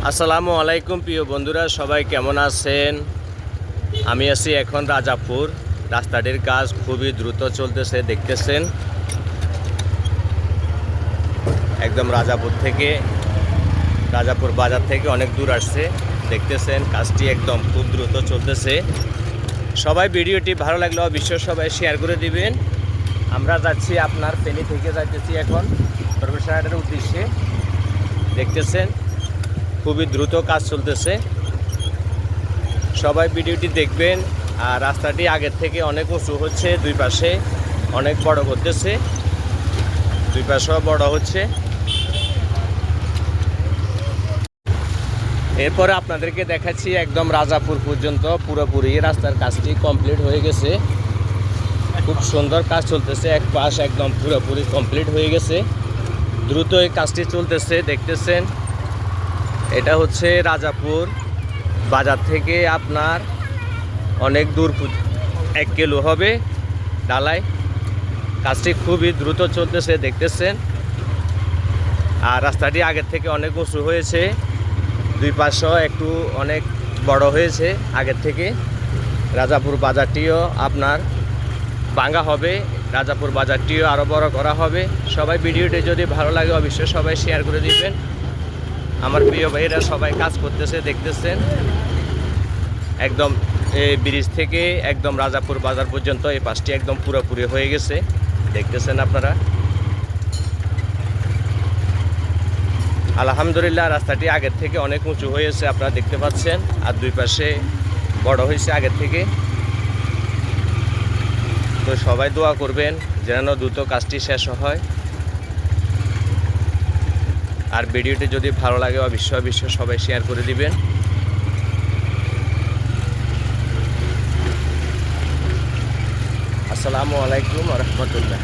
আসসালামু আলাইকুম প্রিয় বন্ধুরা, সবাই কেমন আছেন? আমি আছি এখন রাজাপুর। রাস্তাটির কাজ খুবই দ্রুত চলতেছে, দেখতেছেন। একদম রাজাপুর বাজার থেকে অনেক দূর আসছে, দেখতেছেন। কাজটি একদম খুব দ্রুত চলতেছে। সবাই ভিডিওটি ভালো লাগলে অবশ্যই সবাই শেয়ার করে দিবেন। আমরা যাচ্ছি আপনার ফেনী থেকে যাইতেছি এখন প্রফেসরের উদ্দেশ্যে, দেখতেছেন। খুবই দ্রুত কাজ চলতেছে, সবাই ভিডিওটি দেখবেন। আর রাস্তাটি আগের থেকে অনেক উঁচু হচ্ছে, দুই পাশে অনেক বড় করতেছে, দুই পাশেও বড় হচ্ছে। এরপরে আপনাদেরকে দেখাচ্ছি একদম রাজাপুর পর্যন্ত পুরোপুরি রাস্তার কাজটি কমপ্লিট হয়ে গেছে। খুব সুন্দর কাজ চলতেছে, এক পাশ একদম পুরোপুরি কমপ্লিট হয়ে গেছে। দ্রুত এই কাজটি চলতেছে, দেখতেছেন। এটা হচ্ছে রাজাপুর বাজার থেকে আপনার অনেক দূর, 1 কিলো হবে ঢালাই। কাজটি খুবই দ্রুত চলতেছে, দেখতেছেন। আর রাস্তাটি আগের থেকে অনেক উঁচু হয়েছে, দুই পাশেও একটু অনেক বড় হয়েছে আগের থেকে। রাজাপুর বাজারটিও আপনার ভাঙা হবে, রাজাপুর বাজারটিও আরও বড় করা হবে। সবাই ভিডিওটি যদি ভালো লাগে অবশ্যই সবাই শেয়ার করে দিবেন। আমার প্রিয় ভাইয়েরা সবাই কাজ করতেছে, দেখতেছেন। একদম এই ব্রিজ থেকে একদম রাজাপুর বাজার পর্যন্ত এই পাশটি একদম পুরোপুরি হয়ে গেছে, দেখতেছেন আপনারা। আলহামদুলিল্লাহ, রাস্তাটি আগের থেকে অনেক উঁচু হয়েছে, আপনারা দেখতে পাচ্ছেন। আর দুই পাশে বড় হয়েছে আগের থেকে। তো সবাই দোয়া করবেন যেন দ্রুত কাজটি শেষ হয়। আর ভিডিওটি যদি ভালো লাগে অবশ্যই সবাই শেয়ার করে দিবেন। আসসালামু আলাইকুম ওয়া রাহমাতুল্লাহ।